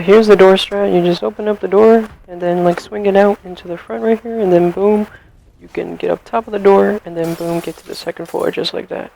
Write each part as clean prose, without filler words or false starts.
here's the door strat. You just open up the door and then like swing it out into the front right here, and then boom, you can get up top of the door and then boom, get to the second floor just like that.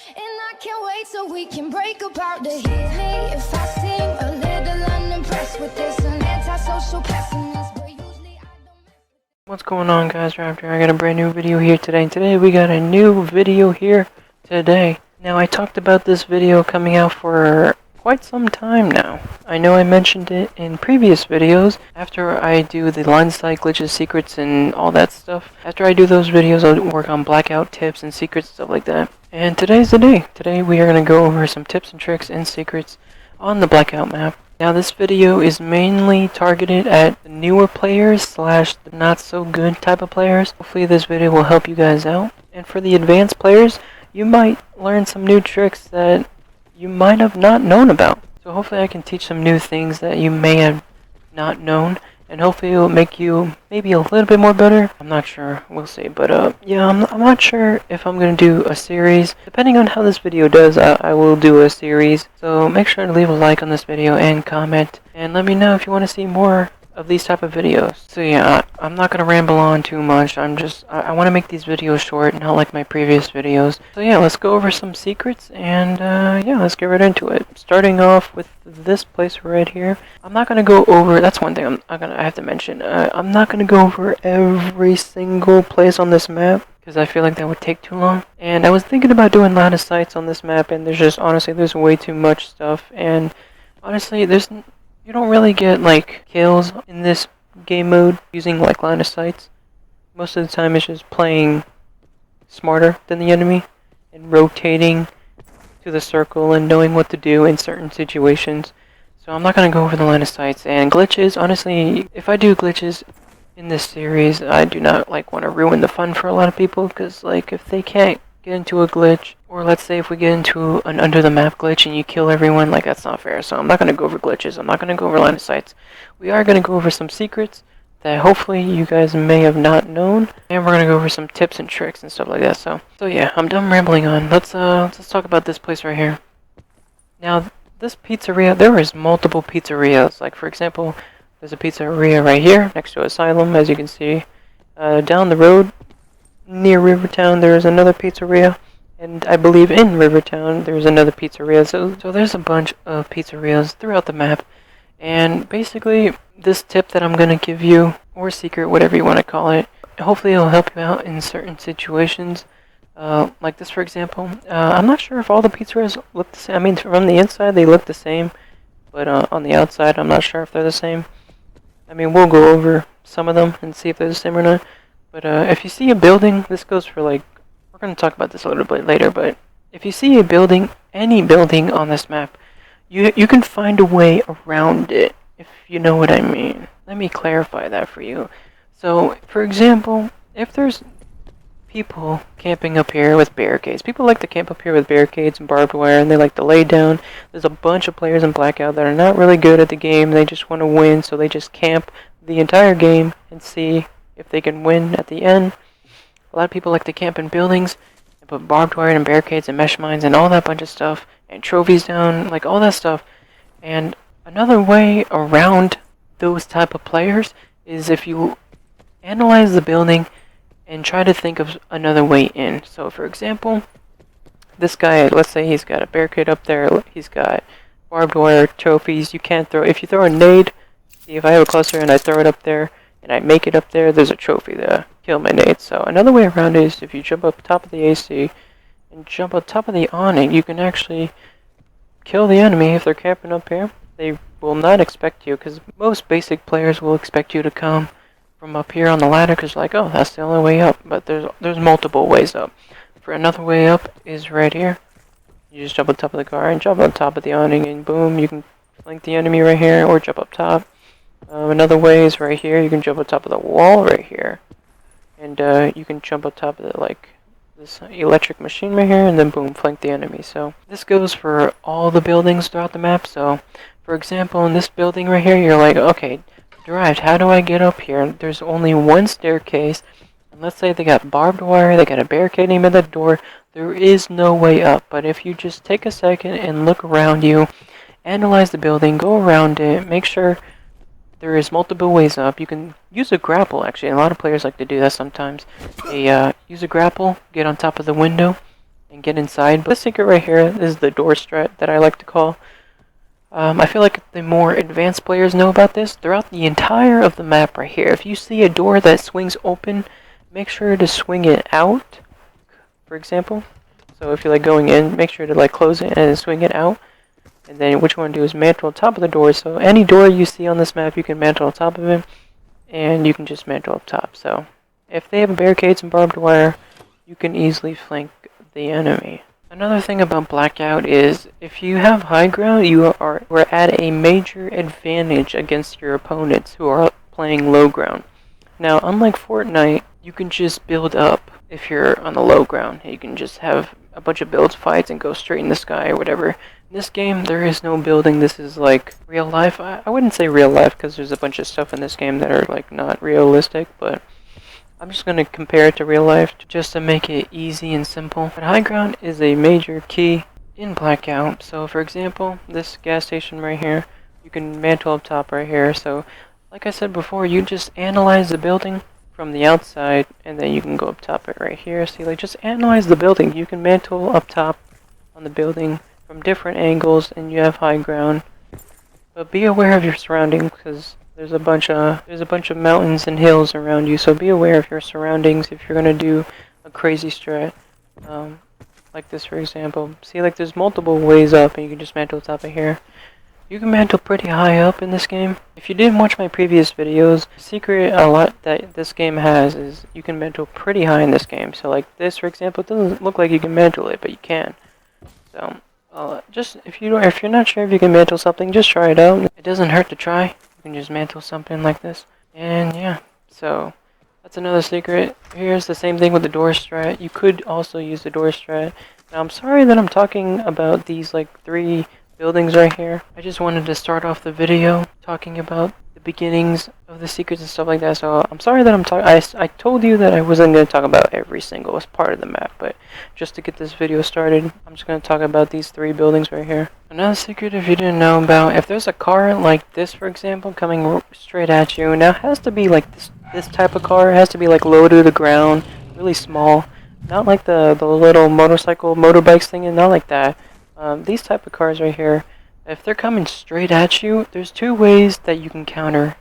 And I can't wait so we can break apart to hear me if I seem a little unimpressed with this an antisocial pessimist, but usually I don't mess with. What's going on, guys? Raptor. I got a brand new video here today. Today we got a new video here today. Now I talked about this video coming out for quite some time now. I know I mentioned it in previous videos. After I do the line of sight glitches, secrets, and all that stuff, after I do those videos, I'll work on blackout tips and secrets, stuff like that. And today's the day. Today we are going to go over some tips and tricks and secrets on the blackout map. Now this video is mainly targeted at the newer players / the not so good type of players. Hopefully this video will help you guys out. And for the advanced players, you might learn some new tricks that you might have not known about. So hopefully I can teach some new things that you may have not known, and hopefully it will make you maybe a little bit more better. I'm not sure, we'll see. But yeah, I'm not sure if I'm gonna do a series. Depending on how this video does, I will do a series. So make sure to leave a like on this video and comment, and let me know if you want to see more of these type of videos. So yeah, I'm not gonna ramble on too much. I want to make these videos short, not like my previous videos. So yeah, let's go over some secrets, and yeah, let's get right into it. Starting off with this place right here. I'm not gonna go over. That's one thing I have to mention. I'm not gonna go over every single place on this map, because I feel like that would take too long. And I was thinking about doing line of sights on this map, and there's way too much stuff. And honestly, you don't really get like kills in this game mode using like line of sights. Most of the time it's just playing smarter than the enemy and rotating to the circle and knowing what to do in certain situations. So I'm not going to go over the line of sights. And glitches, honestly, if I do glitches in this series, I do not like want to ruin the fun for a lot of people, because like if they can't get into a glitch, or let's say if we get into an under the map glitch and you kill everyone, like that's not fair. So I'm not going to go over glitches, I'm not going to go over line of sights. We are going to go over some secrets that hopefully you guys may have not known, and we're going to go over some tips and tricks and stuff like that. So yeah, I'm done rambling on. Let's talk about this place right here. Now this pizzeria, there is multiple pizzerias. Like for example, there's a pizzeria right here next to Asylum, as you can see. Down the road near Rivertown there's another pizzeria, and I believe in Rivertown there's another pizzeria. So there's a bunch of pizzerias throughout the map. And basically this tip that I'm gonna give you, or secret, whatever you want to call it, hopefully it'll help you out in certain situations. Like this for example. I'm not sure if all the pizzerias look the same. I mean, from the inside they look the same, but on the outside I'm not sure if they're the same. I mean, we'll go over some of them and see if they're the same or not. But if you see a building, this goes for like, we're going to talk about this a little bit later, but if you see a building, any building on this map, you can find a way around it, if you know what I mean. Let me clarify that for you. So, for example, if there's people camping up here with barricades, people like to camp up here with barricades and barbed wire, and they like to lay down. There's a bunch of players in Blackout that are not really good at the game, they just want to win, so they just camp the entire game and see if they can win at the end. A lot of people like to camp in buildings and put barbed wire and barricades and mesh mines and all that bunch of stuff, and trophies down, like all that stuff. And another way around those type of players is if you analyze the building and try to think of another way in. So for example, this guy, let's say he's got a barricade up there, he's got barbed wire, trophies. You can't throw, if you throw a nade, see, if I have a cluster and I throw it up there and I make it up there, there's a trophy to kill my nade. So another way around is if you jump up top of the AC and jump up top of the awning, you can actually kill the enemy if they're camping up here. They will not expect you, because most basic players will expect you to come from up here on the ladder, because like, oh, that's the only way up. But there's multiple ways up. For another way up is right here. You just jump on top of the car and jump on top of the awning, and boom, you can flank the enemy right here, or jump up top. Another way is right here. You can jump on top of the wall right here, and you can jump on top of the, like, this electric machine right here, and then boom, flank the enemy. So this goes for all the buildings throughout the map. So for example, in this building right here, you're like, okay, derived, how do I get up here? There's only one staircase, and let's say they got barbed wire, they got a barricading at the door. There is no way up. But if you just take a second and look around you analyze the building, go around it, make sure there is multiple ways up. You can use a grapple, actually. A lot of players like to do that sometimes. They use a grapple, get on top of the window, and get inside. But the secret right here is the door strat that I like to call. I feel like the more advanced players know about this. Throughout the entire of the map right here, if you see a door that swings open, make sure to swing it out, for example. So if you're like going in, make sure to like close it and then swing it out. And then what you want to do is mantle on top of the door. So any door you see on this map, you can mantle on top of it, and you can just mantle up top. So if they have barricades and barbed wire, you can easily flank the enemy. Another thing about Blackout is if you have high ground, you are at a major advantage against your opponents who are playing low ground. Now, unlike Fortnite, you can just build up if you're on the low ground. You can just have a bunch of build fights and go straight in the sky or whatever. In this game, there is no building. This is like real life. I wouldn't say real life because there's a bunch of stuff in this game that are like not realistic, but I'm just going to compare it to real life just to make it easy and simple. But high ground is a major key in Blackout. So for example, this gas station right here, you can mantle up top right here. So like I said before, you just analyze the building from the outside and then you can go up top it right here. See, like just analyze the building. You can mantle up top on the building from different angles and you have high ground. But be aware of your surroundings because there's a bunch of mountains and hills around you, so be aware of your surroundings if you're gonna do a crazy strat, like this for example. See, like there's multiple ways up, and you can just mantle top of here. You can mantle pretty high up in this game. If you didn't watch my previous videos, the secret a lot that this game has is you can mantle pretty high in this game. So like this for example, it doesn't look like you can mantle it, but you can. So just if you're not sure if you can mantle something, just try it out. It doesn't hurt to try. You can just mantle something like this. And yeah, so that's another secret. Here's the same thing with the door strat. You could also use the door strat. Now I'm sorry that I'm talking about these like 3 buildings right here. I just wanted to start off the video talking about the beginnings of the secrets and stuff like that. So I'm sorry that I'm talking. I told you that I wasn't going to talk about every single part of the map, but just to get this video started, I'm just going to talk about these 3 buildings right here. Another secret, if you didn't know about, if there's a car like this, for example, coming straight at you, now it has to be like this type of car. It has to be like low to the ground, really small, not like the little motorbikes thing, and not like that. These type of cars right here, if they're coming straight at you, there's 2 ways that you can counter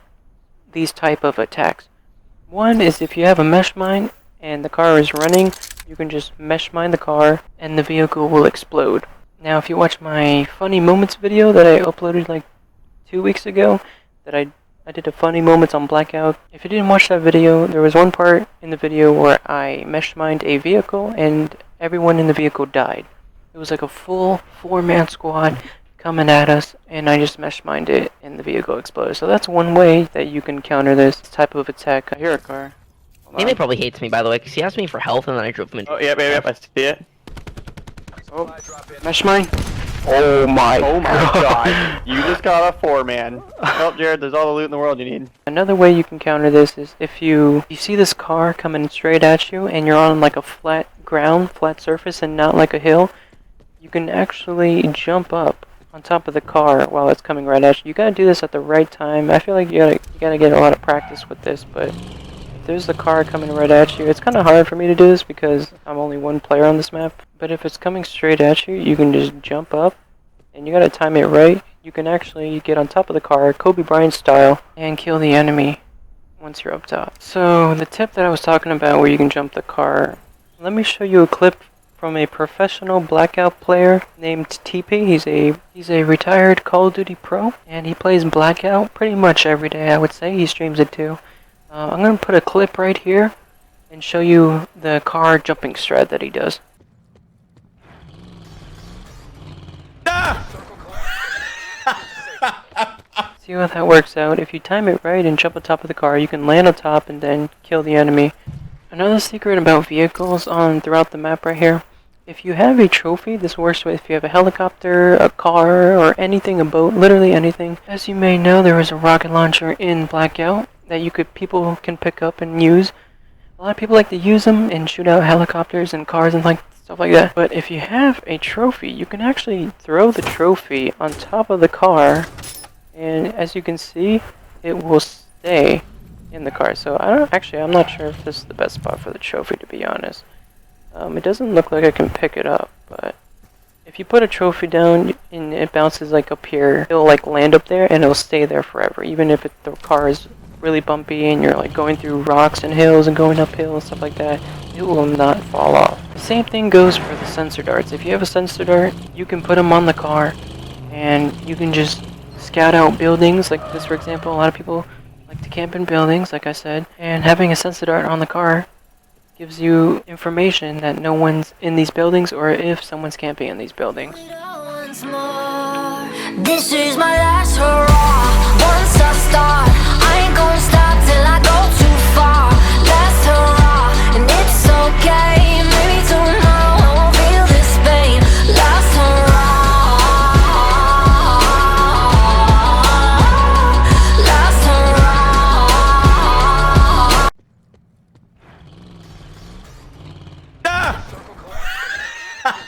these type of attacks. One is if you have a mesh mine and the car is running, you can just mesh mine the car and the vehicle will explode. Now if you watch my funny moments video that I uploaded like 2 weeks ago, that I did a funny moments on Blackout. If you didn't watch that video, there was one part in the video where I mesh mined a vehicle and everyone in the vehicle died. It was like a full 4-man squad coming at us, and I just mesh mined it and the vehicle exploded. So that's one way that you can counter this type of attack. I hear a car. Teammate probably hates me, by the way, because he asked me for health and then I drove him into. Oh, yep, I see it. Oh, mesh mine. Oh my god. You just got a 4-man. Well, Jared, there's all the loot in the world you need. Another way you can counter this is if you see this car coming straight at you and you're on like a flat surface and not like a hill, you can actually jump up on top of the car while it's coming right at you. You gotta do this at the right time. I feel like you gotta get a lot of practice with this, but if there's the car coming right at you, it's kind of hard for me to do this because I'm only one player on this map. But if it's coming straight at you, you can just jump up, and you gotta time it right. You can actually get on top of the car, Kobe Bryant style, and kill the enemy once you're up top. So the tip that I was talking about where you can jump the car, let me show you a clip from a professional Blackout player named Teepee. He's a retired Call of Duty pro, and he plays Blackout pretty much every day, I would say. He streams it too. I'm going to put a clip right here and show you the car jumping strat that he does. See how that works out. If you time it right and jump on top of the car, you can land on top and then kill the enemy. Another secret about vehicles throughout the map right here. If you have a trophy, this works with if you have a helicopter, a car, or anything, a boat, literally anything. As you may know, there is a rocket launcher in Blackout that people can pick up and use. A lot of people like to use them and shoot out helicopters and cars and like stuff like that. But if you have a trophy, you can actually throw the trophy on top of the car, and as you can see, it will stay in the car. So I'm not sure if this is the best spot for the trophy, to be honest. It doesn't look like I can pick it up, but if you put a trophy down and it bounces like up here, it'll like land up there and it'll stay there forever, even if the car is really bumpy and you're like going through rocks and hills and going uphill and stuff like that. It will not fall off. The same thing goes for the sensor darts. If you have a sensor dart, you can put them on the car and you can just scout out buildings like this, for example. A lot of people like to camp in buildings, like I said, and having a sensor dart on the car gives you information that no one's in these buildings or if someone's camping in these buildings. This is my last hurrah. Once I start, I ain't gonna stop till I go too far. Last hurrah, and it's okay. Maybe tomorrow I won't feel this pain. Last hurrah. Last hurrah. Ah!